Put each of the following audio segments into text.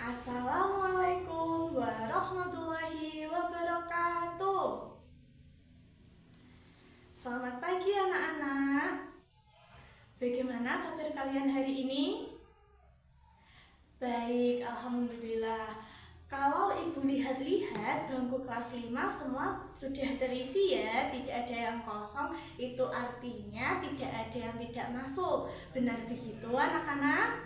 Assalamualaikum warahmatullahi wabarakatuh. Selamat pagi anak-anak. Bagaimana kabar kalian hari ini? Baik, alhamdulillah. Kalau ibu lihat-lihat, bangku kelas 5 semua sudah terisi ya, tidak ada yang kosong. Itu artinya tidak ada yang tidak masuk. Benar begitu anak-anak?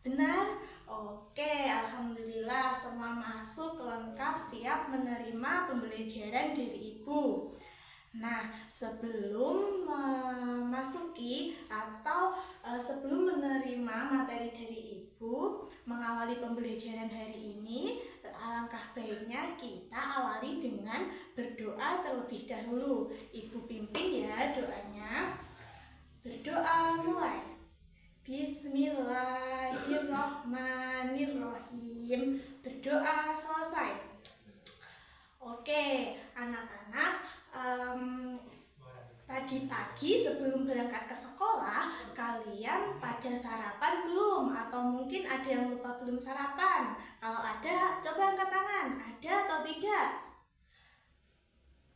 Benar? Oke, alhamdulillah semua masuk lengkap siap menerima pembelajaran dari ibu. Nah, sebelum memasuki atau sebelum menerima materi dari ibu, mengawali pembelajaran hari ini, alangkah baiknya kita awali dengan berdoa terlebih dahulu. Ibu pimpin ya doanya. Berdoa mulai. Bismillahirrahmanirrahim. Berdoa selesai. Oke, anak-anak, tadi pagi sebelum berangkat ke sekolah, kalian pada sarapan belum? Atau mungkin ada yang lupa belum sarapan? Kalau ada, coba angkat tangan. Ada atau tidak?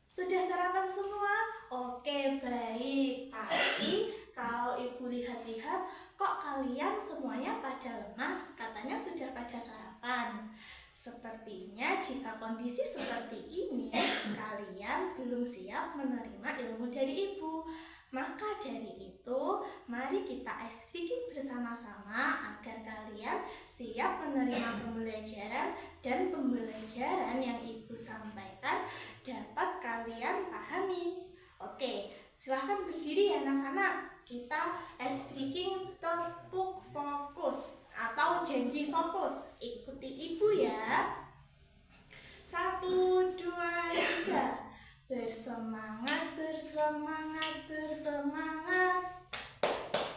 Sudah sarapan semua? Oke, baik. Tapi kalau ibu lihat-lihat, kok kalian semuanya pada lemas? Katanya sudah pada sarapan. Sepertinya jika kondisi seperti ini, kalian belum siap menerima ilmu dari ibu. Maka dari itu, mari kita ice breaking bersama-sama agar kalian siap menerima pembelajaran dan pembelajaran yang ibu sampaikan dapat kalian pahami. Oke, silahkan berdiri ya anak-anak. Kita ice breaking tepuk fokus atau janji fokus. Ikuti ibu ya. 1, 2, 3. Bersemangat, bersemangat, bersemangat.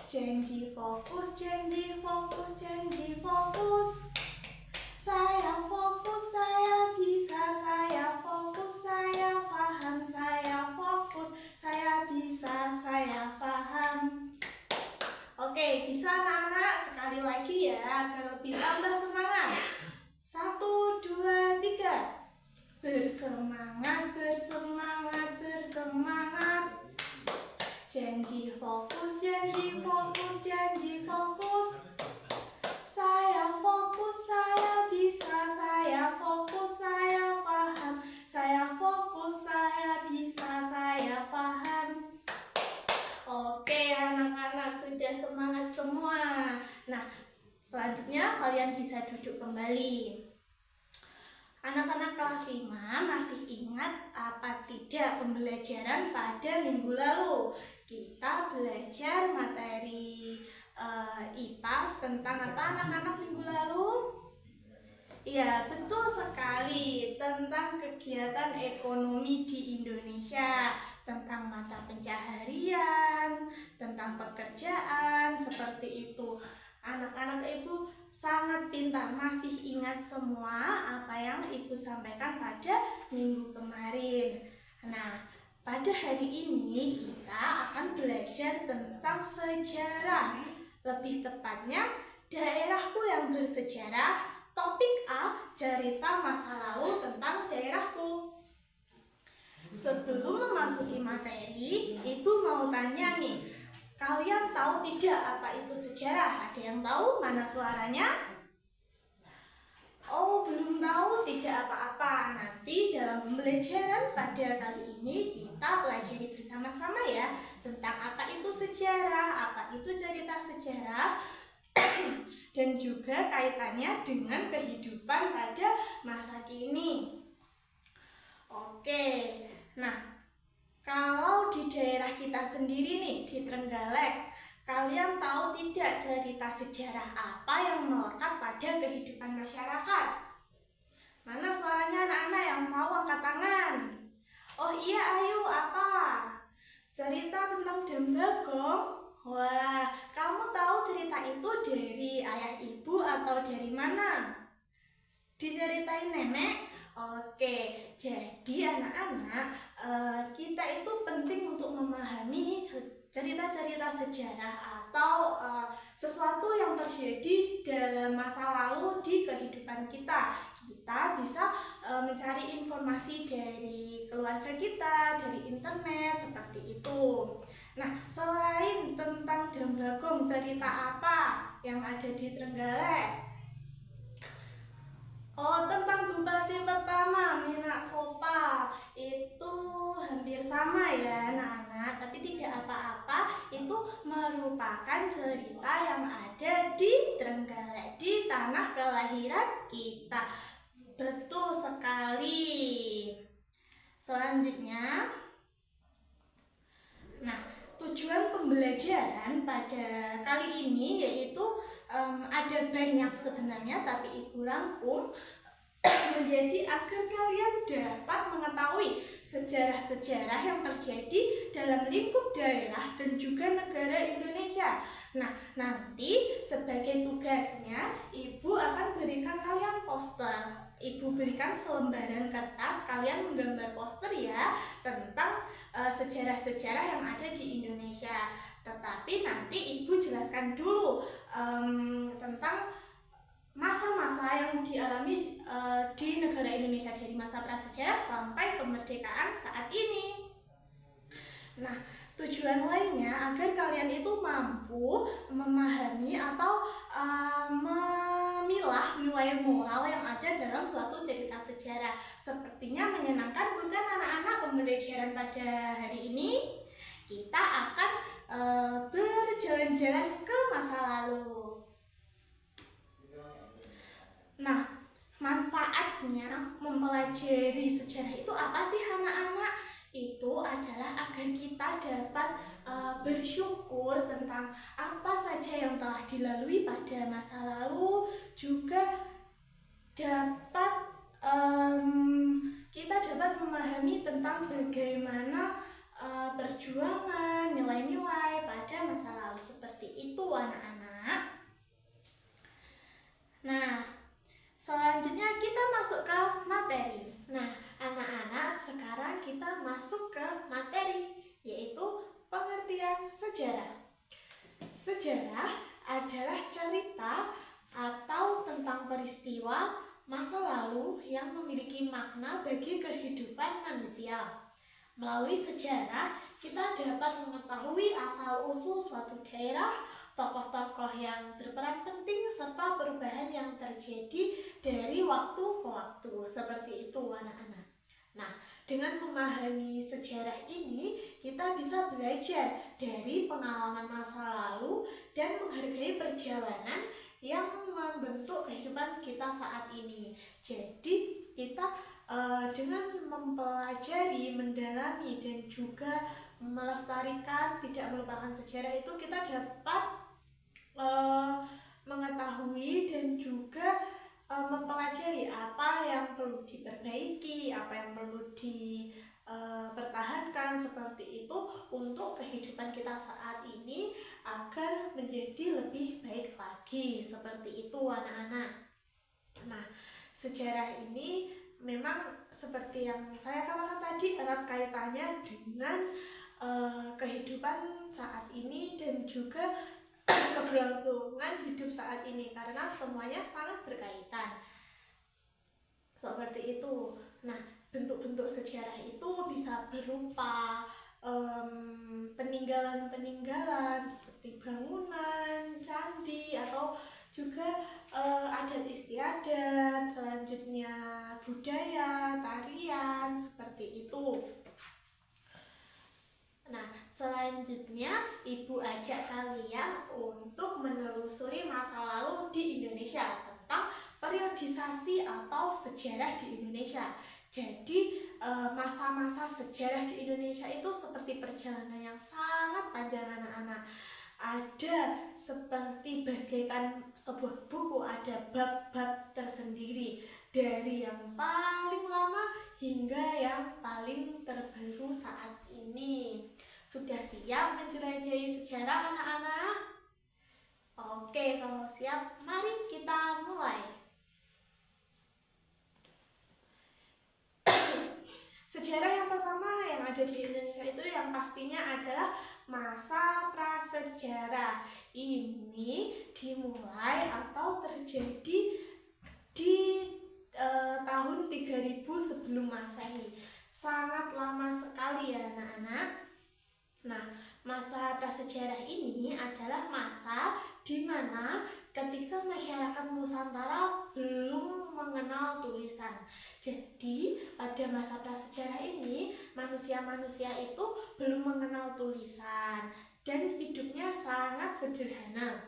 Janji fokus, janji fokus, janji fokus. Saya fokus, saya bisa, saya fokus, saya paham, saya fokus, saya bisa, saya paham. Oke, bisa anak-anak? Sekali lagi ya, agar lebih tambah semangat. 1, 2, 3. Bersemangat, bersemangat, bersemangat. Janji fokus, janji fokus, janji fokus. Saya fokus, saya bisa, saya fokus, saya paham. Saya fokus, saya bisa, saya paham. Oke, anak-anak sudah semangat semua. Nah, selanjutnya kalian bisa duduk kembali. Anak-anak kelas 5 masih ingat apa tidak pembelajaran pada minggu lalu? Kita belajar materi IPAS tentang apa anak-anak minggu lalu? Iya, betul sekali, tentang kegiatan ekonomi di Indonesia, tentang mata pencaharian, tentang pekerjaan, seperti itu. Anak-anak ibu sangat pintar, masih ingat semua apa yang ibu sampaikan pada minggu kemarin. Nah, pada hari ini kita akan belajar tentang sejarah. Lebih tepatnya, daerahku yang bersejarah. Topik A, cerita masa lalu tentang daerahku. Sebelum memasuki materi, ibu mau tanya nih, kalian tahu tidak apa itu sejarah? Ada yang tahu? Mana suaranya? Oh, belum tahu? Tidak apa-apa. Nanti dalam pembelajaran pada kali ini kita pelajari bersama-sama ya tentang apa itu sejarah, apa itu cerita sejarah, dan juga kaitannya dengan kehidupan pada masa kini. Oke, nah kalau di daerah kita sendiri nih, di Trenggalek, kalian tahu tidak cerita sejarah apa yang melekat pada kehidupan masyarakat? Mana suaranya anak-anak yang tahu angkat tangan? Oh iya, ayo apa? Cerita tentang Dembagong. Wah, kamu tahu cerita itu dari ayah ibu atau dari mana? Diceritain nenek? Oke, jadi anak-anak, kita itu penting untuk memahami cerita-cerita sejarah atau sesuatu yang terjadi dalam masa lalu di kehidupan kita. Kita bisa mencari informasi dari keluarga kita, dari internet, seperti itu. Nah, selain tentang Dambagong, cerita apa yang ada di Trenggalek? Oh, tentang bupati pertama Minaksopa itu hampir sama ya anak-anak, tapi tidak apa-apa, itu merupakan cerita yang ada di Trenggalek, di tanah kelahiran kita. Betul sekali. Selanjutnya, nah, tujuan pembelajaran pada kali ini yaitu ada banyak sebenarnya, tapi Ibu rangkum menjadi agar kalian dapat mengetahui sejarah-sejarah yang terjadi dalam lingkup daerah dan juga negara Indonesia. Nah, nanti sebagai tugasnya Ibu akan berikan kalian poster. Ibu berikan selembaran kertas, kalian menggambar poster ya tentang sejarah-sejarah yang ada di Indonesia. Tetapi nanti Ibu jelaskan dulu tentang masa-masa yang dialami di negara Indonesia dari masa prasejarah sampai kemerdekaan saat ini. Nah, tujuan lainnya agar kalian itu mampu memahami atau memilah nilai moral yang ada dalam suatu cerita sejarah. Sepertinya menyenangkan bukan anak-anak pembelajaran pada hari ini? Kita akan berjalan-jalan ke masa lalu. Nah, manfaatnya mempelajari sejarah itu apa sih anak-anak? Itu adalah agar kita dapat bersyukur tentang apa saja yang telah dilalui pada masa lalu, juga dapat kita dapat memahami tentang bagaimana perjuangan, nilai-nilai pada masa lalu. Seperti itu anak-anak. Nah, selanjutnya kita masuk ke materi. Nah, anak-anak, sekarang kita masuk ke materi, yaitu pengertian sejarah. Sejarah adalah cerita atau tentang peristiwa masa lalu yang memiliki makna bagi kehidupan manusia. Melalui sejarah, kita dapat mengetahui asal-usul suatu daerah, tokoh-tokoh yang berperan penting, serta perubahan yang terjadi dari waktu ke waktu. Seperti itu anak-anak. Nah, dengan memahami sejarah ini, kita bisa belajar dari pengalaman masa lalu dan menghargai perjalanan yang membentuk kehidupan kita saat ini. Jadi, kita dengan mempelajari, mendalami, dan juga melestarikan, tidak melupakan sejarah itu, kita dapat mengetahui dan juga mempelajari apa yang perlu diperbaiki, apa yang perlu dipertahankan, seperti itu untuk kehidupan kita saat ini agar menjadi lebih baik lagi. Seperti itu anak-anak. Nah, sejarah ini memang seperti yang saya katakan tadi, erat kaitannya dengan kehidupan saat ini dan juga keberlangsungan hidup saat ini, karena semuanya sangat berkaitan. Seperti itu. Nah, bentuk-bentuk sejarah itu bisa berupa peninggalan-peninggalan seperti bangunan, candi, atau juga adat istiadat, selanjutnya budaya, tarian, seperti itu. Nah, selanjutnya Ibu ajak kalian untuk menelusuri masa lalu di Indonesia tentang periodisasi atau sejarah di Indonesia. Jadi masa-masa sejarah di Indonesia itu seperti perjalanan yang sangat panjang anak-anak. Ada seperti bagaikan sebuah buku, ada bab-bab tersendiri dari yang paling lama hingga yang paling terbaru saat ini. Sudah siap menjelajahi sejarah anak-anak? Oke, kalau siap, mari kita mulai. Sejarah yang pertama yang ada di Indonesia itu yang pastinya adalah masa prasejarah. Ini dimulai atau terjadi adalah masa di mana ketika masyarakat Nusantara belum mengenal tulisan. Jadi pada masa prasejarah ini manusia-manusia itu belum mengenal tulisan dan hidupnya sangat sederhana.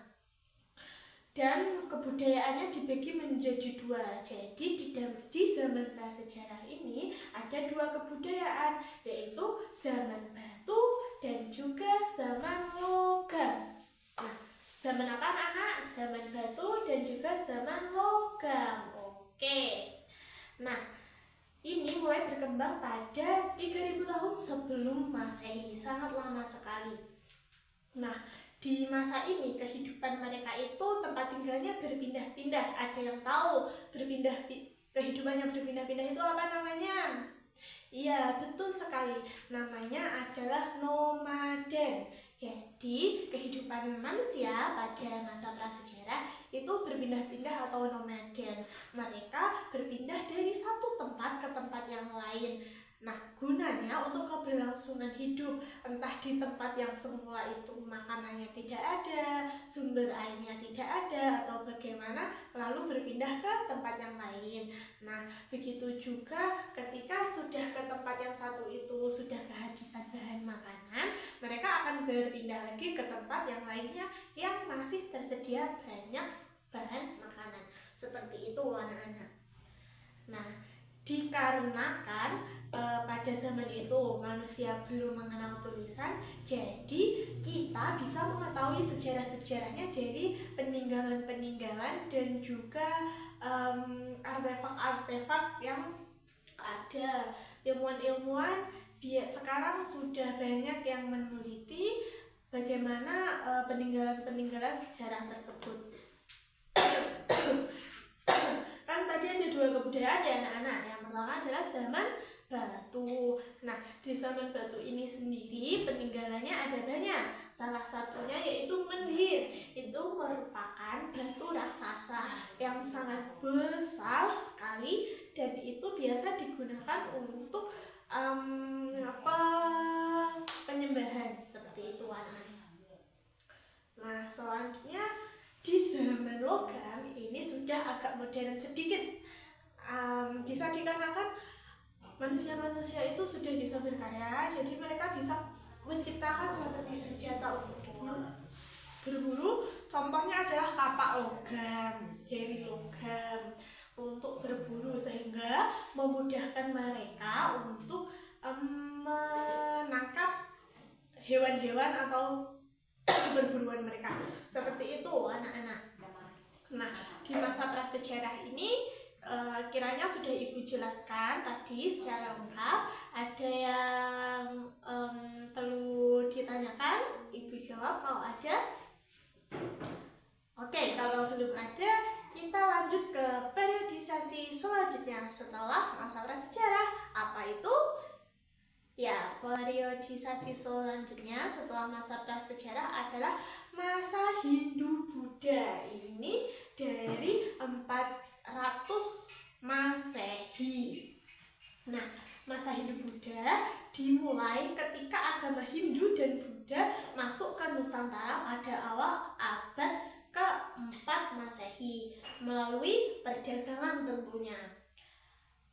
Dan kebudayaannya dibagi menjadi dua. Jadi di zaman prasejarah ini ada dua kebudayaan, yaitu zaman batu dan juga zaman logam. Nah, zaman apa anak? Zaman batu dan juga zaman logam. Oke. Nah, ini mulai berkembang pada 3000 tahun sebelum Masehi, sangat lama sekali. Nah, di masa ini kehidupan mereka itu tempat tinggalnya berpindah-pindah. Ada yang tahu kehidupan yang berpindah-pindah itu apa namanya? Iya, betul sekali. Namanya adalah nomaden. Jadi, kehidupan manusia pada masa prasejarah itu berpindah-pindah atau nomaden. Mereka berpindah dari satu tempat ke tempat yang lain. Nah, gunanya untuk keberlangsungan hidup, entah di tempat yang semula itu makanannya tidak ada, sumber airnya tidak ada, atau bagaimana, lalu berpindah ke tempat yang lain. Nah, begitu juga ketika sudah ke tempat yang satu itu sudah kehabisan bahan makanan, mereka akan berpindah lagi ke tempat yang lainnya yang masih tersedia banyak bahan makanan. Seperti itu anak-anak. Nah, dikarenakan pada zaman itu manusia belum mengenal tulisan, jadi kita bisa mengetahui sejarah-sejarahnya dari peninggalan-peninggalan dan juga artefak-artefak yang ada. Ilmuwan-ilmuwan sekarang sudah banyak yang meneliti bagaimana peninggalan-peninggalan sejarah tersebut. Kan tadi ada dua kebudayaan ya anak-anak. Yang pertama adalah zaman batu. Nah, di zaman batu ini sendiri peninggalannya ada banyak. Salah satunya yaitu menhir. Itu merupakan batu raksasa yang sangat besar sekali dan itu biasa digunakan untuk penyembahan seperti itu anak-anak. Nah, selanjutnya di zaman logam ini sudah agak modern sedikit. Bisa dikarenakan manusia-manusia itu sudah bisa berkarya, jadi mereka bisa menciptakan seperti senjata untuk berburu. Contohnya adalah kapak logam dari logam untuk berburu, sehingga memudahkan mereka untuk menangkap hewan-hewan atau berburuan mereka. Seperti itu anak-anak. Nah, di masa prasejarah ini kiranya sudah Ibu jelaskan tadi secara lengkap. Ada yang perlu ditanyakan? Ibu jawab kalau ada. Oke, kalau belum ada, kita lanjut ke periodisasi selanjutnya setelah masa prasejarah. Apa itu? Ya, periodisasi selanjutnya setelah masa prasejarah adalah masa Hindu-Buddha. Ini dari 400 Masehi. Nah, masa Hindu-Buddha dimulai ketika agama Hindu dan Buddha masuk ke Nusantara pada awal abad ke-4 Masehi melalui perdagangan tentunya.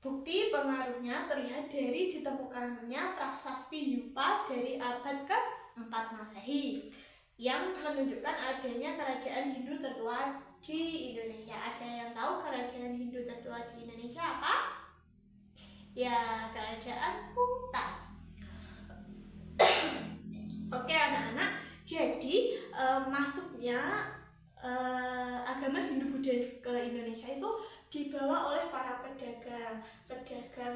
Bukti pengaruhnya terlihat dari ditemukannya prasasti Yupa dari abad ke-4 Masehi yang menunjukkan adanya kerajaan Hindu tertua di Indonesia. Ada yang tahu kerajaan Hindu tertua di Indonesia apa? Ya, kerajaan Kuta. Oke anak-anak, jadi masuknya agama Hindu-Buddha ke Indonesia itu dibawa oleh para pedagang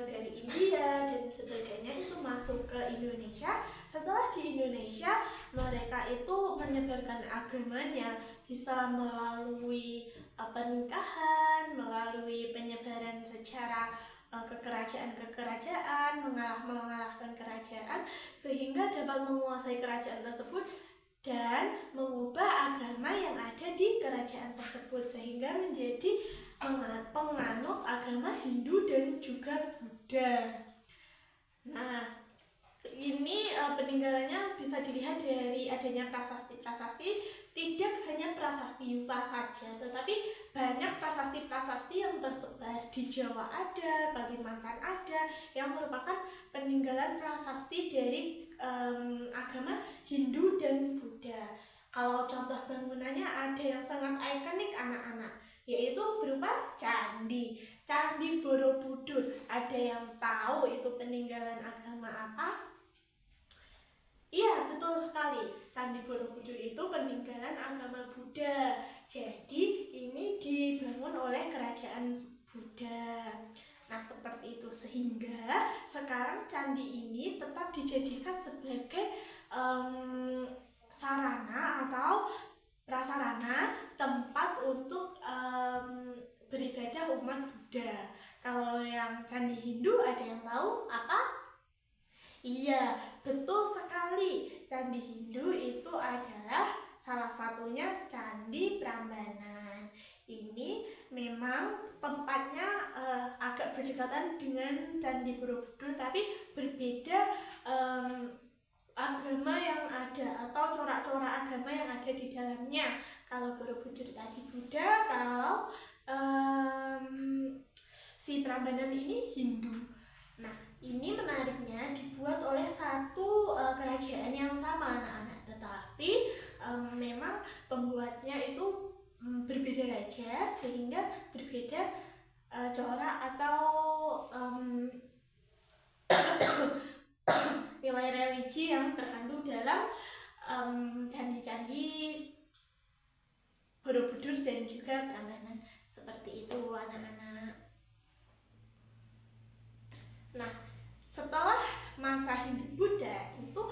dari India dan sebagainya, itu masuk ke Indonesia. Setelah di Indonesia, mereka itu menyebarkan agamanya bisa melalui pernikahan, melalui penyebaran secara kekerajaan-kekerajaan, mengalahkan kerajaan, sehingga dapat menguasai kerajaan tersebut dan mengubah agama yang ada di kerajaan tersebut, sehingga menjadi penganut agama Hindu dan juga Buddha. Nah, ini peninggalannya bisa dilihat dari adanya prasasti-prasasti. Tidak hanya prasasti Yupa saja, tetapi banyak prasasti-prasasti yang tersebar di Jawa ada, Kalimantan ada, yang merupakan peninggalan prasasti dari agama Hindu dan Buddha. Kalau contoh bangunannya ada yang sangat ikonik anak-anak, yaitu berupa candi. Candi Borobudur. Ada yang tahu itu peninggalan agama apa? Iya, betul sekali. Candi Borobudur itu peninggalan agama Buddha. Jadi, ini dibangun oleh kerajaan Buddha. Nah, seperti itu. Sehingga sekarang candi ini tetap dijadikan sebagai sarana atau prasarana tempat untuk beribadah umat Buddha. Kalau yang candi Hindu ada yang tahu apa? Iya, betul sekali. Candi Hindu itu adalah salah satunya Candi Prambanan. Ini memang tempatnya agak berdekatan dengan Candi Borobudur, tapi berbeda agama yang ada atau corak-corak agama yang ada di dalamnya. Kalau Borobudur tadi Buddha, kalau si Prambanan ini Hindu. Nah, ini menariknya dibuat oleh satu kerajaan yang sama anak-anak, tetapi memang pembuatnya itu berbeda raja sehingga berbeda corak atau nilai religi yang terkandung dalam candi-candi Borobudur dan juga Prambanan. Seperti itu anak-anak. Nah, setelah masa Hindu Buddha itu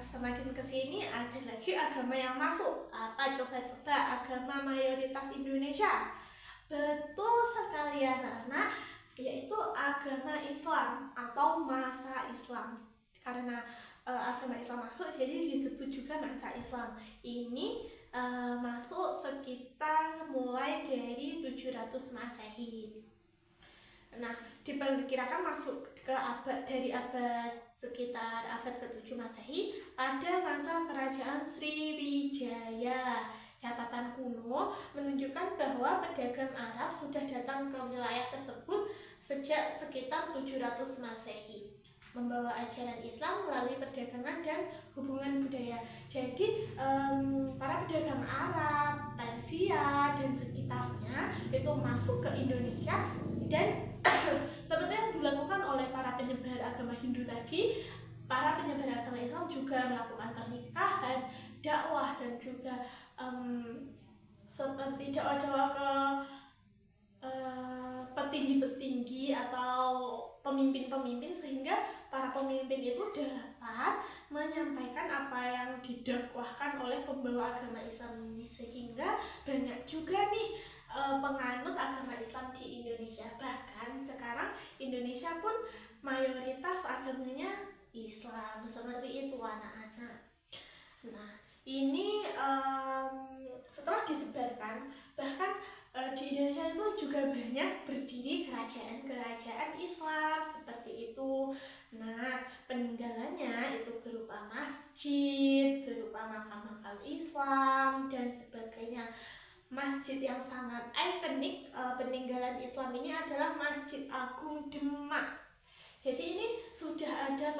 semakin kesini ada lagi agama yang masuk. Apa coba-coba agama mayoritas Indonesia? Betul sekali anak-anak, yaitu agama Islam atau masa Islam. Karena agama Islam masuk, jadi disebut juga masa Islam. Ini masuk sekitar mulai dari 700 Masehi. Nah, diperkirakan masuk ke dari abad sekitar abad ke-7 Masehi pada masa kerajaan Sriwijaya. Catatan kuno menunjukkan bahwa pedagang Arab sudah datang ke wilayah tersebut sejak sekitar 700 Masehi, membawa ajaran Islam melalui perdagangan dan hubungan budaya. Jadi para pedagang Arab, Persia dan sekitarnya itu masuk ke Indonesia, dan seperti yang dilakukan oleh para penyebar agama Hindu tadi, para penyebar agama Islam juga melakukan pernikahan, dakwah, dan juga seperti dakwah ke petinggi-petinggi atau pemimpin-pemimpin, sehingga para pemimpin itu dapat menyampaikan apa yang didakwahkan oleh pembawa agama Islam ini, sehingga banyak juga nih penganut agama Islam di Indonesia. Bahkan sekarang Indonesia pun mayoritas agamanya Islam, seperti itu anak-anak. Nah, ini setelah disebarkan, bahkan di Indonesia itu juga banyak berdiri kerajaan-kerajaan Islam seperti itu. Nah, peninggalannya itu berupa masjid, berupa makam-makam Islam dan sebagainya. Masjid yang sangat ikonik peninggalan Islam ini adalah Masjid Agung Demak. Jadi ini sudah ada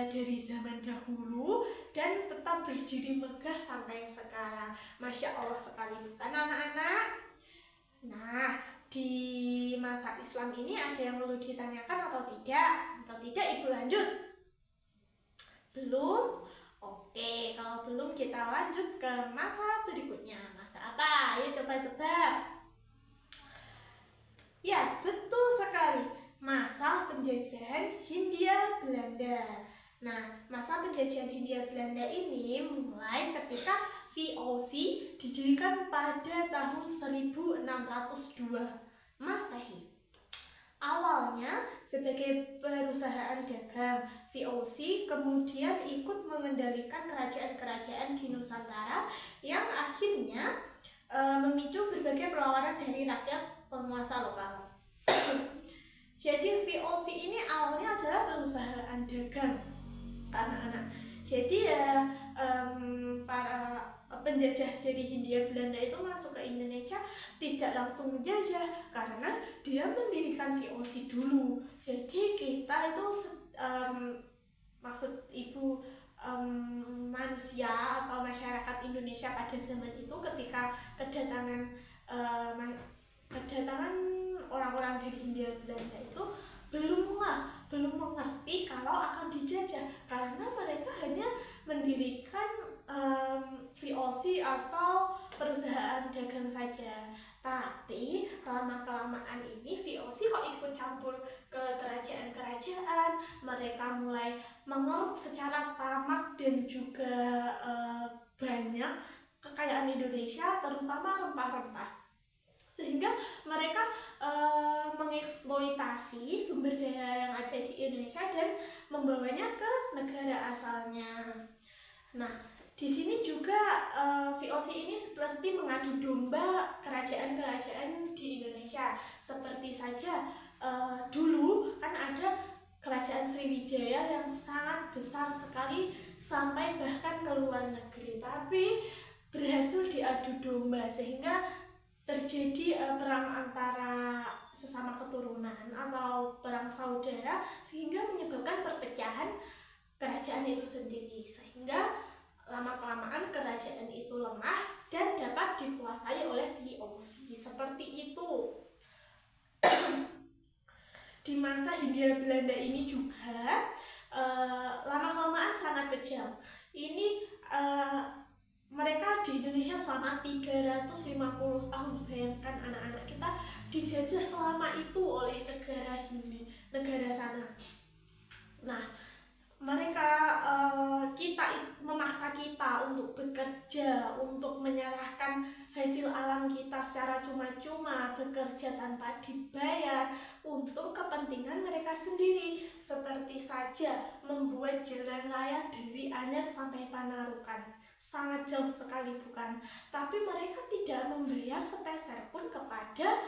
dari zaman dahulu dan tetap berdiri megah sampai sekarang. Masya Allah sekali, bukan anak-anak? Nah, di masa Islam ini ada yang perlu ditanyakan atau tidak? Kalau tidak, Ibu lanjut. Belum? Oke, kalau belum kita lanjut ke masa berikutnya. Masa apa? Ayo coba tebak. Ya, betul sekali. Masa penjajahan Hindia Belanda. Nah, masa penjajahan Hindia Belanda ini mulai ketika VOC didirikan pada tahun 1602 Masehi. Awalnya sebagai perusahaan dagang, VOC kemudian ikut mengendalikan kerajaan-kerajaan di Nusantara yang akhirnya memicu berbagai perlawanan dari rakyat penguasa lokal. Jadi VOC ini awalnya adalah perusahaan dagang, anak-anak. Jadi ya para penjajah dari Hindia Belanda itu masuk ke Indonesia tidak langsung menjajah, karena dia mendirikan VOC dulu. Jadi kita itu maksud ibu manusia atau masyarakat Indonesia pada zaman itu ketika kedatangan orang-orang dari Hindia Belanda itu belum mengerti kalau akan dijajah, karena mereka hanya mendirikan VOC atau perusahaan dagang saja. Tapi lama-kelamaan ini VOC kok ikut campur ke kerajaan-kerajaan, mereka mulai mengeruk secara tamak dan juga banyak kekayaan Indonesia, terutama rempah-rempah, sehingga mereka mengeksploitasi sumber daya yang ada di Indonesia dan membawanya ke negara asalnya. Nah, di sini juga VOC ini seperti mengadu domba kerajaan-kerajaan di Indonesia. Seperti saja dulu kan ada kerajaan Sriwijaya yang sangat besar sekali sampai bahkan ke luar negeri, tapi berhasil diadu domba sehingga terjadi perang antara sesama keturunan atau perang saudara, sehingga menyebabkan perpecahan kerajaan itu sendiri, sehingga lama-kelamaan kerajaan itu lemah dan dapat dikuasai oleh VOC. Seperti itu. Di masa Hindia Belanda ini juga lama-kelamaan sangat kejam. Ini mereka di Indonesia selama 350 tahun. Bayangkan anak-anak, kita dijajah selama itu oleh negara Hindi, negara sana. Nah, mereka memaksa kita untuk bekerja, untuk menyerahkan hasil alam kita secara cuma-cuma, bekerja tanpa dibayar untuk kepentingan mereka sendiri. Seperti saja membuat jalan raya dari Anyer sampai Panarukan, sangat jauh sekali bukan? Tapi mereka tidak membayar sepeser pun kepada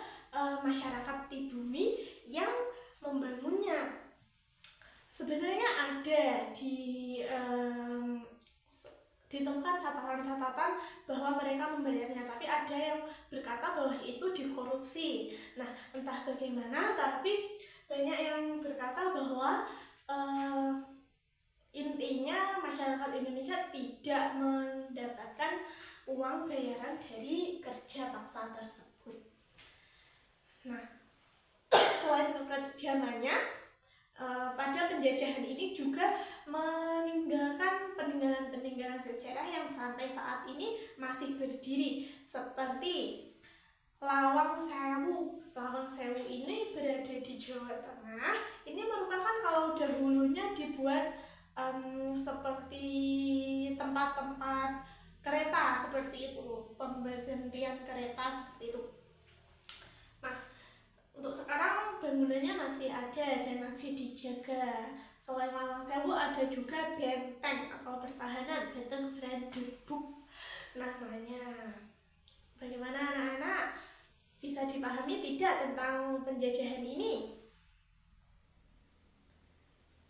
masyarakat pribumi yang membangunnya. Sebenarnya ada ditemukan catatan-catatan bahwa mereka membayarnya, tapi ada yang berkata bahwa itu dikorupsi. Nah, entah bagaimana, tapi banyak yang berkata bahwa intinya masyarakat Indonesia tidak mendapatkan uang bayaran dari kerja paksa tersebut. Nah, selain kekejamannya, pada penjajahan ini juga meninggalkan peninggalan-peninggalan sejarah yang sampai saat ini masih berdiri, seperti Lawang Sewu. Lawang Sewu ini berada di Jawa Tengah. Ini merupakan kalau dahulunya dibuat seperti tempat-tempat kereta seperti itu, pemberhentian kereta seperti itu. Nah, untuk sekarang bangunannya masih ada dan masih dijaga. Selain Lawang Sewu ada juga benteng atau pertahanan, benteng Brandenburg namanya. Bagaimana anak-anak? Bisa dipahami tidak tentang penjajahan ini?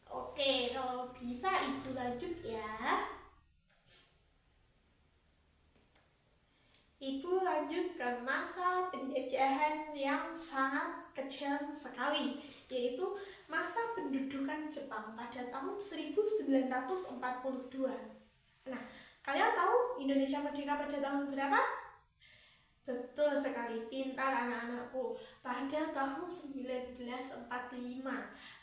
Oke, kalau bisa ibu lanjut ya. Ibu lanjut ke masa penjajahan yang sangat kejam sekali, yaitu masa pendudukan Jepang pada tahun 1942. Nah, kalian tahu Indonesia merdeka pada tahun berapa? Betul sekali, pintar anak-anakku, pada tahun 1945.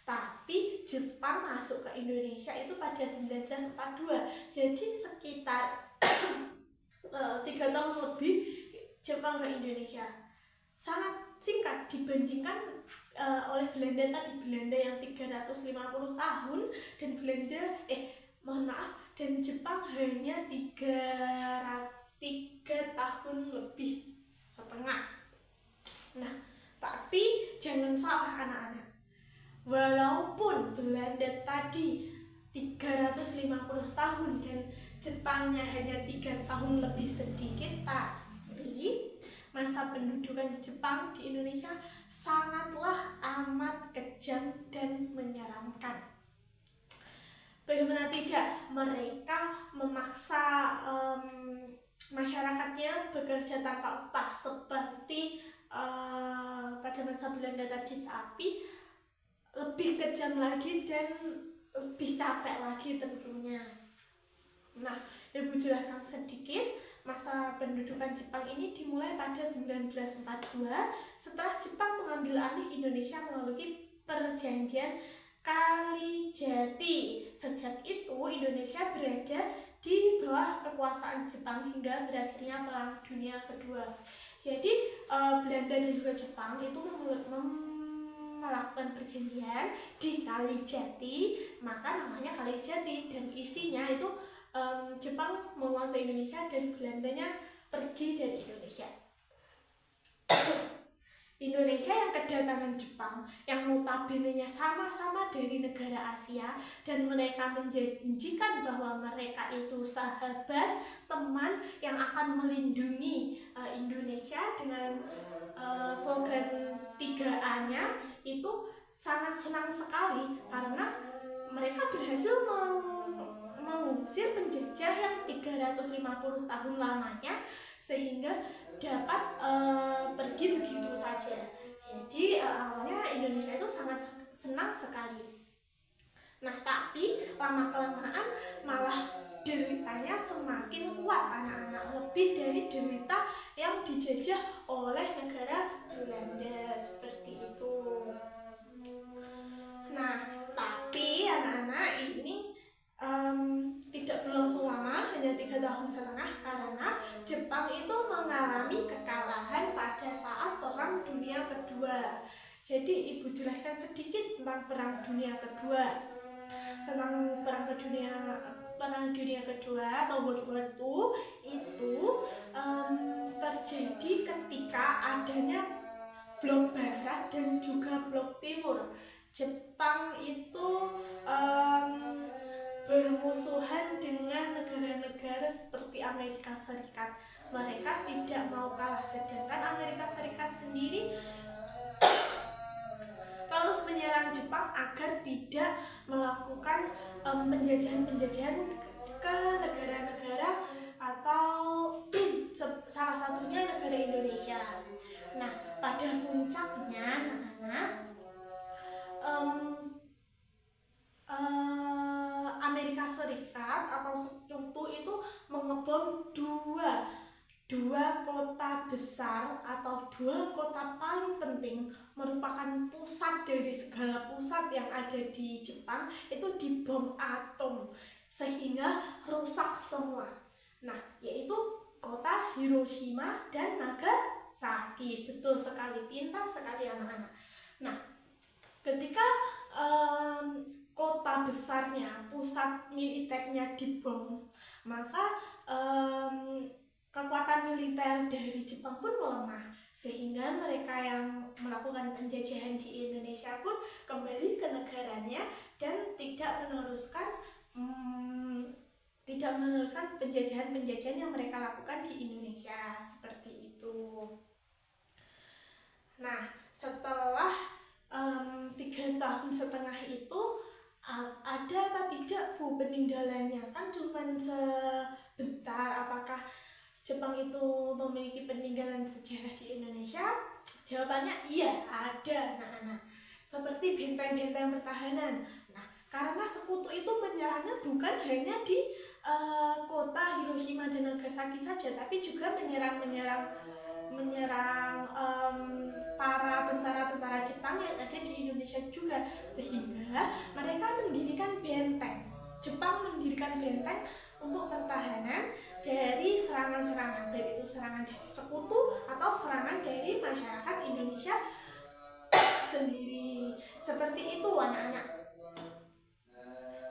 Tapi Jepang masuk ke Indonesia itu pada 1942. Jadi sekitar 3 tahun lebih Jepang ke Indonesia. Sangat singkat dibandingkan oleh Belanda tadi. Belanda yang 350 tahun dan Jepang hanya 3 tahun lebih setengah. Nah, tapi jangan salah anak-anak. Walaupun Belanda tadi 350 tahun dan Jepangnya hanya 3 tahun lebih sedikit, tapi masa pendudukan Jepang di Indonesia sangatlah amat kejam dan menyeramkan. bagaimana tidak, mereka memaksa masyarakatnya bekerja tanpa upah seperti pada masa Belanda tadi, tapi lebih kejam lagi dan lebih capek lagi tentunya. Nah, Ibu jelaskan sedikit. Masa pendudukan Jepang ini dimulai pada 1942 setelah Jepang mengambil alih Indonesia melalui Perjanjian Kalijati. Sejak itu Indonesia berada di bawah kekuasaan Jepang hingga berakhirnya Perang Dunia Kedua. Jadi Belanda dan juga Jepang itu melakukan perjanjian di Kalijati, maka namanya Kalijati, dan isinya itu Jepang menguasai Indonesia dan Belandanya pergi dari Indonesia. Indonesia yang kedatangan Jepang yang notabene-nya sama-sama dari negara Asia, dan mereka menjanjikan bahwa mereka itu sahabat, teman yang akan melindungi Indonesia dengan slogan 3A-nya itu sangat senang sekali karena mereka berhasil mengusir penjajah yang 350 tahun lamanya sehingga dapat pergi begitu saja. Jadi awalnya Indonesia itu sangat senang sekali. Nah, tapi lama-kelamaan malah deritanya semakin kuat anak-anak, lebih dari derita yang dijajah oleh negara Belanda seperti itu. Nah, tapi anak-anak ini tidak berlangsung lama, hanya 3,5 tahun karena Jepang itu mengalami kekalahan pada saat Perang Dunia Kedua. Jadi Ibu jelaskan sedikit tentang Perang Dunia Kedua. Tentang Perang Dunia Kedua atau World War II itu terjadi ketika adanya blok barat dan juga blok timur. Jepang itu bermusuhan dengan negara-negara seperti Amerika Serikat. Mereka tidak mau kalah, sedangkan Amerika Serikat sendiri terus menyerang Jepang agar tidak melakukan penjajahan-penjajahan ke negara-negara atau salah satunya negara Indonesia. Nah, pada puncaknya anak-anak Amerika Serikat atau Sekutu itu mengebom dua kota besar atau dua kota paling penting, merupakan pusat dari segala pusat yang ada di Jepang, itu dibom atom sehingga rusak semua. Nah, yaitu kota Hiroshima dan Nagasaki. Betul sekali, pintar sekali anak-anak. Nah, ketika kota besarnya, pusat militernya dibom, maka kekuatan militer dari Jepang pun melemah, sehingga mereka yang melakukan penjajahan di Indonesia pun kembali ke negaranya dan tidak meneruskan penjajahan-penjajahan yang mereka lakukan di Indonesia seperti itu. Nah, setelah 3,5 tahun itu ada apa tidak Bu peninggalannya? Kan cuma sebentar. Apakah Jepang itu memiliki peninggalan sejarah di Indonesia? Jawabannya iya, ada anak-anak. Seperti benteng-benteng pertahanan. Nah, karena Sekutu itu menyerangnya bukan hanya di kota Hiroshima dan Nagasaki saja, tapi juga menyerang para tentara-tentara Jepang yang ada di Indonesia juga, sehingga mereka mendirikan benteng. Jepang mendirikan benteng untuk pertahanan dari serangan-serangan, baik itu serangan dari Sekutu atau serangan dari masyarakat Indonesia sendiri. Seperti itu anak-anak.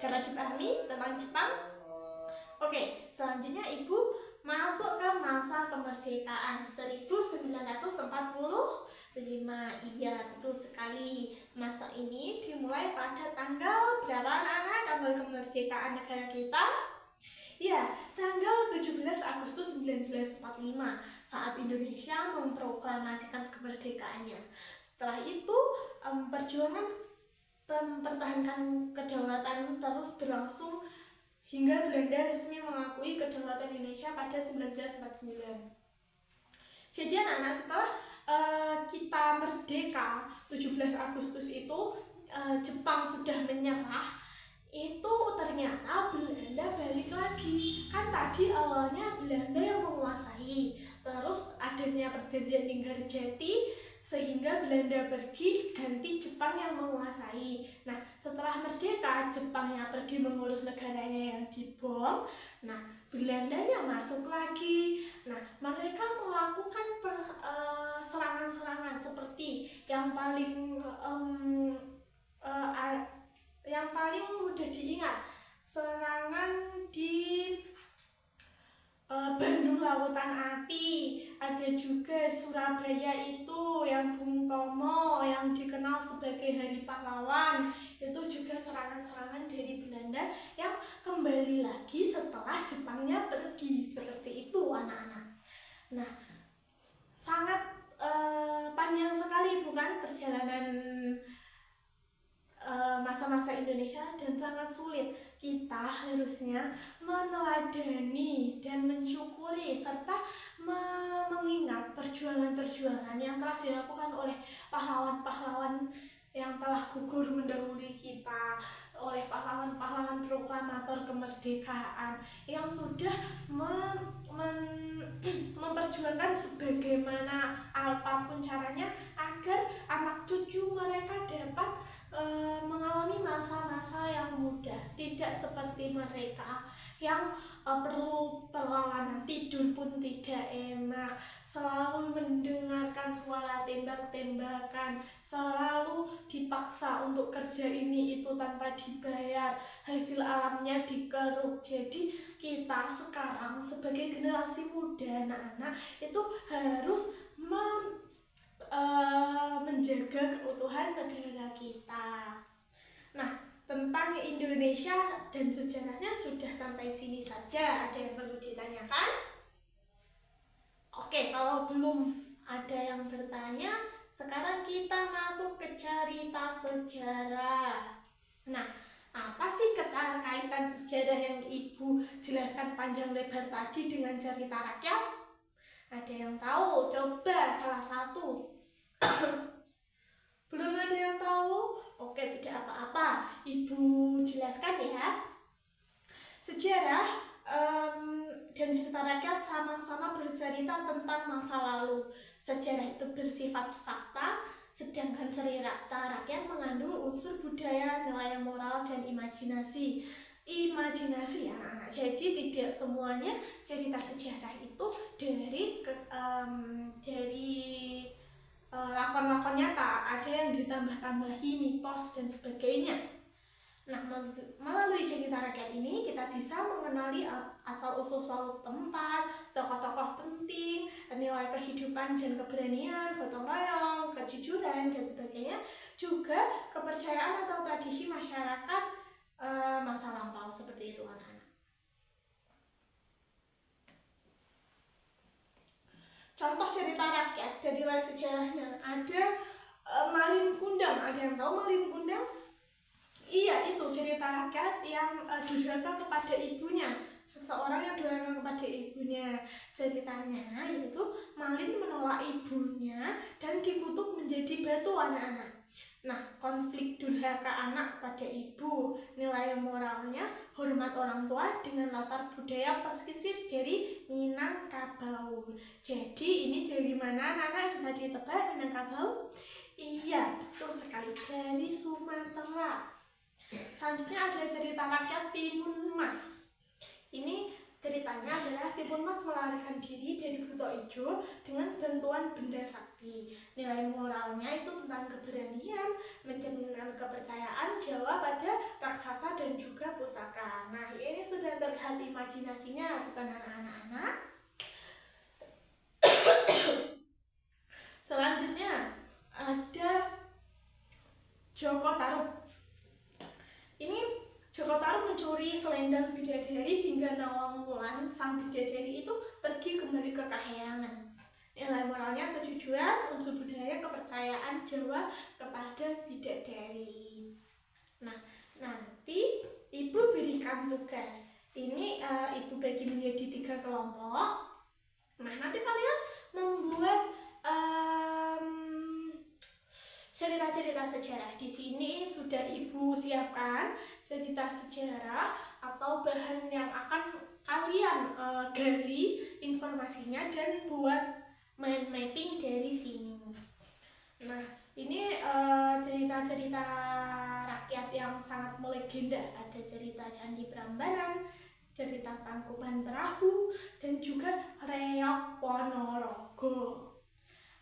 Dapat dipahami tentang Jepang? Oke, selanjutnya Ibu masuk ke masa kemerdekaan 1945. Iya, betul sekali. Masa ini dimulai pada tanggal berapa anak-anak? Tanggal kemerdekaan negara kita? Ya, tanggal 17 Agustus 1945 saat Indonesia memproklamasikan kemerdekaannya. Setelah itu perjuangan mempertahankan kedaulatan terus berlangsung hingga Belanda resmi mengakui kedaulatan Indonesia pada 1949. Jadi anak-anak, setelah kita merdeka 17 Agustus itu, Jepang sudah menyerah, itu ternyata Belanda balik lagi. Kan tadi awalnya Belanda yang menguasai, terus adanya perjanjian Linggarjati sehingga Belanda pergi, ganti Jepang yang menguasai. Nah, setelah merdeka, Jepang yang pergi mengurus negaranya yang dibom. Nah, Belandanya masuk lagi. Nah, mereka melakukan serangan-serangan seperti yang paling mudah diingat, serangan di Bandung Lautan Api. Ada juga Surabaya itu yang Bung Tomo yang dikenal sebagai Hari Pahlawan. Itu juga serangan-serangan dari Belanda yang kembali lagi setelah Jepangnya pergi. Seperti itu anak-anak. Nah, sangat panjang sekali bukan perjalanan masa-masa Indonesia, dan sangat sulit. Kita harusnya meneladani dan mensyukuri serta mengingat perjuangan-perjuangan yang telah dilakukan oleh pahlawan-pahlawan yang telah gugur mendahului kita, oleh pahlawan-pahlawan proklamator kemerdekaan yang sudah memperjuangkan sebagaimana apapun caranya agar anak cucu mereka dapat mengalami masa-masa yang mudah, tidak seperti mereka yang perlu perlawanan, tidur pun tidak enak, selalu mendengarkan suara tembak-tembakan, selalu dipaksa untuk kerja ini itu tanpa dibayar, hasil alamnya dikeruk. Jadi kita sekarang sebagai generasi muda, anak-anak itu harus menjaga keutuhan negara kita. Nah, tentang Indonesia dan sejarahnya sudah sampai sini saja. Ada yang perlu ditanyakan? Oke, kalau belum ada yang bertanya, sekarang kita masuk ke cerita sejarah. Nah, apa sih keterkaitan sejarah yang Ibu jelaskan panjang lebar tadi dengan cerita rakyat? Ada yang tahu? Coba salah satu. Belum ada yang tahu? Oke, tidak apa-apa, Ibu jelaskan ya. Sejarah dan cerita rakyat sama-sama bercerita tentang masa lalu. Sejarah itu bersifat fakta, sedangkan cerita rakyat mengandung unsur budaya, nilai moral, dan imajinasi. Imajinasi anak-anak. Jadi tidak semuanya cerita sejarah itu dari lakon-lakon nyata, ada yang ditambah-tambahi mitos dan sebagainya. Nah, melalui cerita rakyat ini kita bisa mengenali asal-usul suatu tempat, tokoh-tokoh penting, nilai kehidupan dan keberanian, gotong royong, kejujuran, dan sebagainya. Juga kepercayaan atau tradisi masyarakat masa lampau, seperti itu anak-anak. Contoh cerita rakyat dari nilai sejarahnya ada Malin Kundang. Ada yang tahu Malin Kundang? Iya, itu cerita rakyat yang durhaka kepada ibunya. Seseorang yang durhaka kepada ibunya. Ceritanya yaitu Malin menolak ibunya dan dikutuk menjadi batu anak-anak. Nah, konflik durhaka anak kepada ibu, nilai moralnya hormat orang tua dengan latar budaya pesisir dari Minangkabau. Jadi ini dari mana anak-anak, bisa ditebak Minangkabau? Iya, betul sekali, dari Sumatera. Selanjutnya ada cerita rakyat Timun Mas. Ini ceritanya adalah Timun Mas melarikan diri dari Buto Ijo dengan bantuan benda sakti. Nilai moralnya itu tentang keberanian, mencerminkan kepercayaan Jawa pada raksasa dan juga pusaka. Nah, ini sudah terlihat imajinasinya, bukan anak-anak? Selanjutnya ada Joko Tarub. Ini Joko Tarub mencuri selendang bidadari hingga Nawang Wulan sang bidadari itu pergi kembali ke kahyangan. Nilai moralnya kejujuran, unsur budaya, kepercayaan Jawa kepada bidadari. memberikan tugas. Ini Ibu bagi menjadi 3 kelompok. Nah, nanti kalian membuat cerita-cerita sejarah. Di sini sudah Ibu siapkan cerita sejarah atau bahan yang akan kalian gali informasinya dan buat mind mapping dari sini. Nah, ini cerita-cerita rakyat yang sangat melegenda. Ada cerita Candi Prambanan, cerita Tangkuban Perahu, dan juga Reok Ponorogo.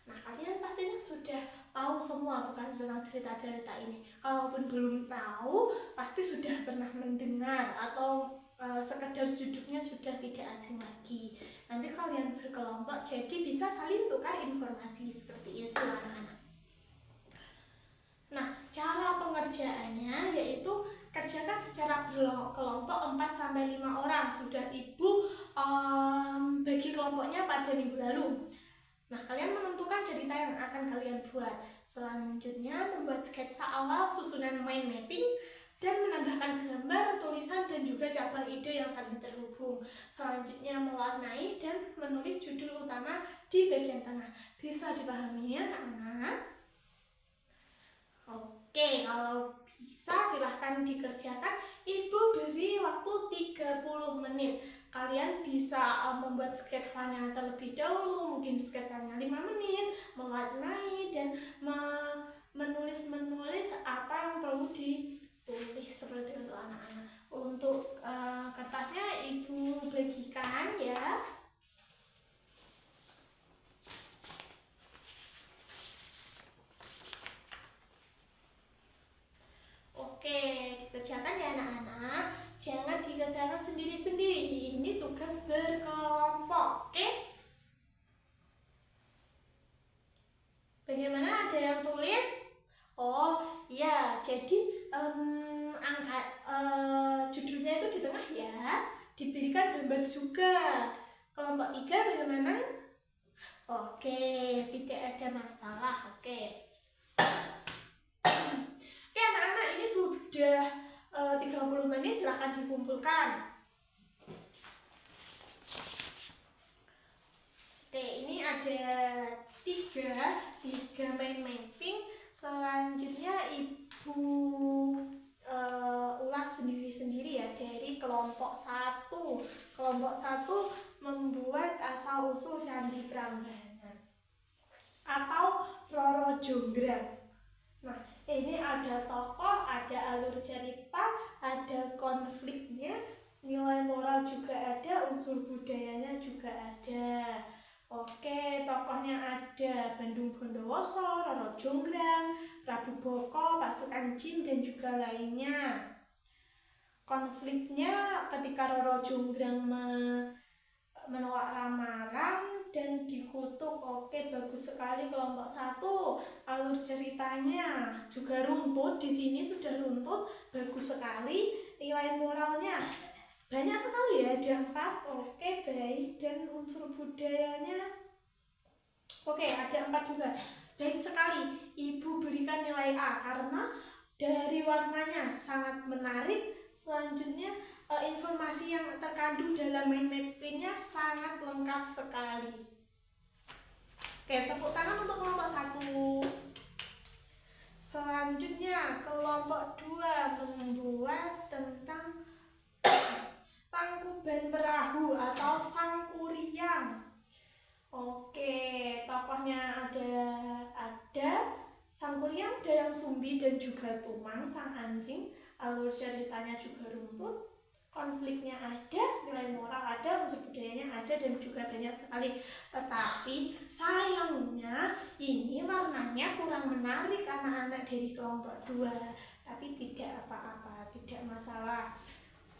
Nah, kalian pastinya sudah tahu semua bukan tentang cerita-cerita ini. Kalaupun belum tahu, pasti sudah pernah mendengar atau sekedar judulnya sudah tidak asing lagi. Nanti kalian berkelompok jadi bisa saling tukar informasi seperti itu, anak-anak. Nah, cara pengerjaannya yaitu kerjakan secara berkelompok 4-5 orang. Sudah Ibu bagi kelompoknya pada minggu lalu. Nah, kalian menentukan cerita yang akan kalian buat. Selanjutnya membuat sketsa awal, susunan mind mapping, dan menambahkan gambar, tulisan, dan juga cabang ide yang saling terhubung. Selanjutnya mewarnai dan menulis judul utama di bagian tengah. Bisa dipahami ya, anak-anak? Oke, kalau bisa silahkan dikerjakan. Ibu beri waktu 30 menit. Kalian bisa membuat sketsanya terlebih dahulu, mungkin sketsanya 5 menit, mewarnai dan menulis apa yang perlu ditulis seperti itu, anak-anak. Untuk kertasnya Ibu bagikan ya. Oke, dikerjakan ya anak-anak. Jangan dikerjakan sendiri-sendiri. Ini tugas berkelompok, oke? Bagaimana, ada yang sulit? Oh ya, jadi judulnya itu di tengah ya. Diberikan gambar juga. Kelompok 3 bagaimana? Oke, tidak ada masalah. Oke. Oke anak-anak, ini sudah 30 menit, silahkan dikumpulkan. Oke, ini ada 3 mind mapping. Selanjutnya Ibu ulas sendiri-sendiri ya dari kelompok 1. Kelompok 1 membuat asal-usul Candi Prambanan atau Roro Jonggrang. Nah, ini ada tokoh, ada alur cerita, ada konfliknya, nilai moral juga ada, unsur budayanya juga ada. Oke, tokohnya ada Bandung Bondowoso, Roro Jonggrang, Prabu Boko, pasukan Jin, dan juga lainnya. Konfliknya ketika Roro Jonggrang menolak lamaran dan dikutuk. Oke, bagus sekali kelompok 1. Alur ceritanya juga runtut, di sini sudah runtut, bagus sekali. Nilai moralnya banyak sekali ya, ada 4. Oke, baik. Dan unsur budayanya oke, ada 4 juga. Baik sekali. Ibu berikan nilai A karena dari warnanya sangat menarik. Selanjutnya informasi yang terkandung dalam mind mappingnya sangat lengkap sekali. Oke, tepuk tangan untuk kelompok 1. Selanjutnya kelompok 2 membuat tentang Tangkuban Perahu atau Sangkuriang. Oke, tokohnya ada Sangkuriang, Dayang Sumbi, dan juga Tumang sang anjing. Alur ceritanya juga runtut, konfliknya ada, nilai moral ada, unsur budayanya ada, dan juga banyak sekali. Tetapi sayangnya ini warnanya kurang menarik anak-anak dari kelompok 2. Tapi tidak apa-apa, tidak masalah.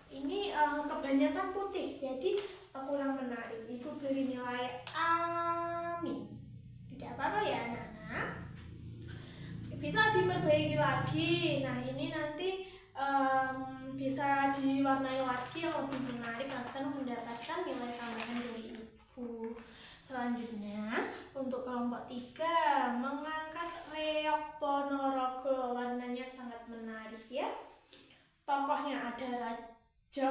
Ini kebanyakan putih, jadi kurang menarik. Ibu beri nilai A-. Tidak apa-apa ya anak-anak. Bisa diperbaiki lagi. Nah, ini nanti bisa diwarnai lagi yang lebih menarik akan mendapatkan nilai tambahan dari Ibu. Selanjutnya untuk kelompok 3 mengangkat Reok Ponorogo. Warnanya sangat menarik ya. Tokohnya ada Raja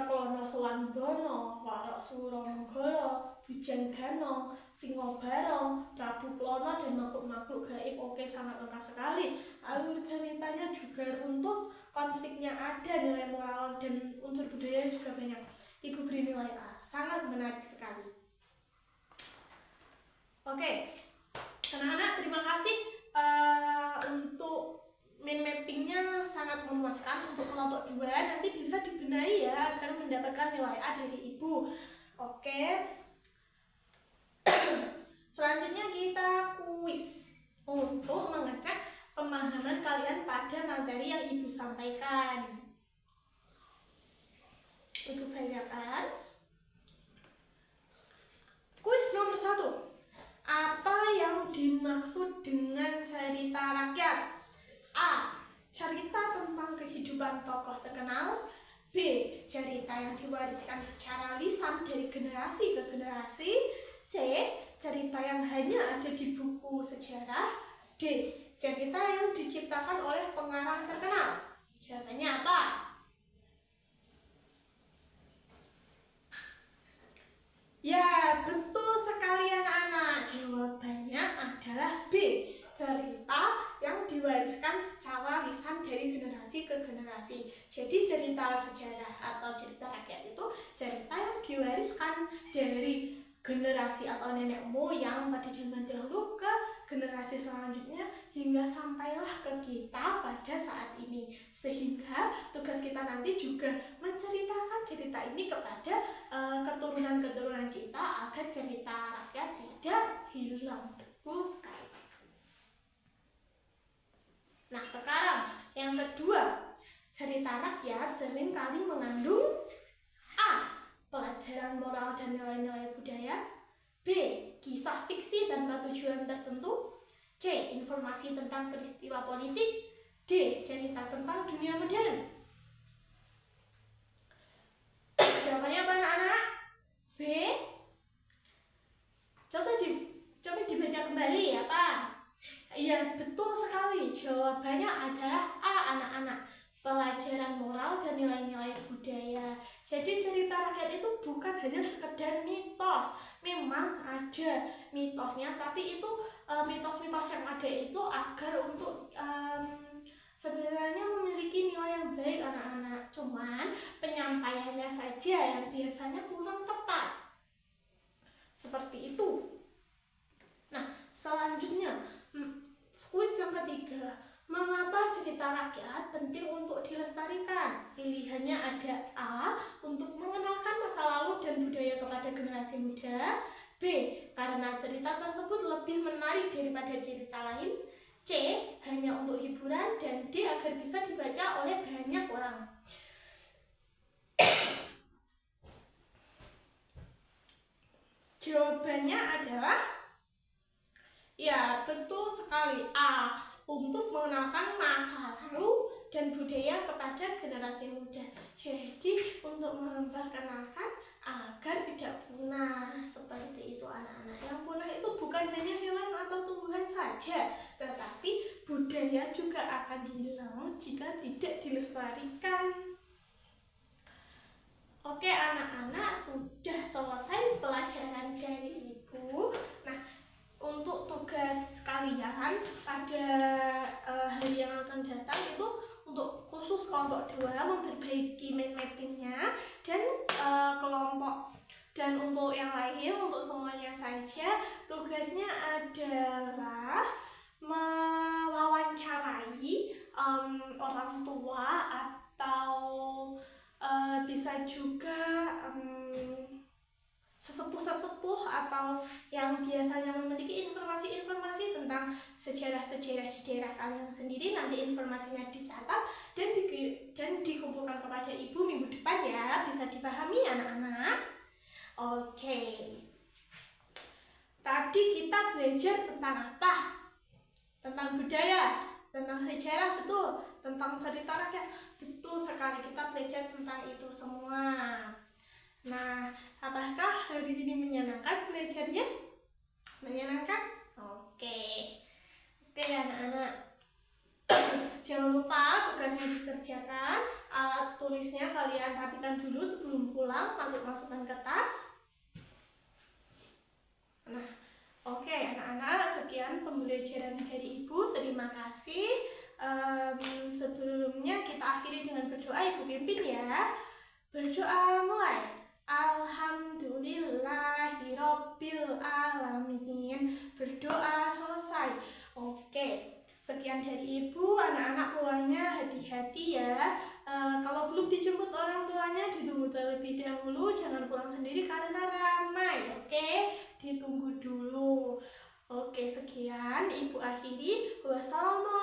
Singo Barong, Prabu Plono, dan makhluk-makhluk gaib. Oke, sangat lengkap sekali. Alur ceritanya juga runtut, konfliknya ada, nilai moral dan unsur budaya juga banyak. Ibu beri nilai A, sangat menarik sekali. Oke, anak-anak terima kasih untuk mind mappingnya sangat memuaskan. Untuk kelompok 2 nanti bisa dibenahi ya agar mendapatkan nilai A dari ibu. Oke. Selanjutnya kita kuis untuk mengecek pemahaman kalian pada materi yang ibu sampaikan. Ibu bacakan. Kuis nomor 1. Apa yang dimaksud dengan cerita rakyat? A. Cerita tentang kehidupan tokoh terkenal. B. Cerita yang diwariskan secara lisan dari generasi ke generasi. C. Cerita yang hanya ada di buku sejarah. D. Cerita yang diciptakan oleh pengarang terkenal. Jawabannya apa? Ya, betul sekali anak-anak. Jawabannya adalah B. Cerita yang diwariskan secara lisan dari generasi ke generasi. Jadi cerita sejarah atau cerita rakyat itu cerita yang diwariskan dari generasi atau nenek moyang pada zaman dahulu ke generasi selanjutnya hingga sampailah ke kita pada saat ini. Sehingga tugas kita nanti juga menceritakan cerita ini kepada keturunan-keturunan kita agar cerita rakyat tidak hilang. Betul sekali. Nah, sekarang yang kedua, cerita rakyat seringkali mengandung A. Pelajaran moral dan nilai-nilai budaya. B. Kisah fiksi tanpa tujuan tertentu. C. Informasi tentang peristiwa politik. D. Cerita tentang dunia modern. Jawabannya apa anak-anak? B. Coba dibaca kembali ya Pak. Iya, betul sekali. Jawabannya adalah A anak-anak. Pelajaran moral dan nilai-nilai budaya. Jadi cerita rakyat itu bukan hanya sekedar mitos. Memang ada mitosnya, tapi itu mitos-mitos yang ada itu agar untuk sebenarnya memiliki nilai yang baik anak-anak. Cuman penyampaiannya saja yang biasanya kurang tepat. Seperti itu. Nah, selanjutnya kuis yang ketiga, mengapa cerita rakyat penting untuk dilestarikan? Pilihannya ada A. Untuk mengenalkan masa lalu dan budaya kepada generasi muda. B. Karena cerita tersebut lebih menarik daripada cerita lain. C. Hanya untuk hiburan. Dan D. Agar bisa dibaca oleh banyak orang. Jawabannya adalah ya, betul sekali A. Untuk mengenalkan masa lalu dan budaya kepada generasi muda. Jadi untuk memperkenalkan agar tidak punah. Seperti itu anak-anak. Yang punah itu bukan hanya hewan atau tumbuhan saja, tetapi budaya juga akan hilang jika tidak dilestarikan. Oke anak-anak, sudah selesai pelajaran dari ibu. Nah, untuk tugas kalian pada hari yang akan datang itu untuk khusus kelompok 2 memperbaiki mind mappingnya dan kelompok, dan untuk yang lain, untuk semuanya saja tugasnya adalah mewawancarai orang tua atau bisa juga sesepuh-sesepuh atau yang biasanya memiliki informasi-informasi tentang sejarah-sejarah di daerah kalian sendiri. Nanti informasinya dicatat dan dikumpulkan kepada ibu minggu depan ya. Bisa dipahami anak-anak? Oke. Tadi kita belajar tentang apa? Tentang budaya, tentang sejarah, betul. Tentang cerita rakyat, betul sekali. Kita belajar tentang itu semua. Nah, apakah hari ini menyenangkan belajarnya? Menyenangkan? Oke anak-anak. Jangan lupa tugasnya dikerjakan. Alat tulisnya kalian rapikan dulu sebelum pulang. Masukkan ke tas. Nah, sekian pembelajaran dari Ibu. Terima kasih. Sebelumnya kita akhiri dengan berdoa. Ibu pimpin ya. Berdoa mulai. Alhamdulillahirabbil alamin. Berdoa selesai. Oke, sekian dari Ibu. Anak-anak pulangnya hati-hati ya. Kalau belum dijemput orang tuanya, ditunggu terlebih dahulu. Jangan pulang sendiri karena ramai. Oke, ditunggu dulu. Oke, sekian Ibu akhiri. Wassalamualaikum.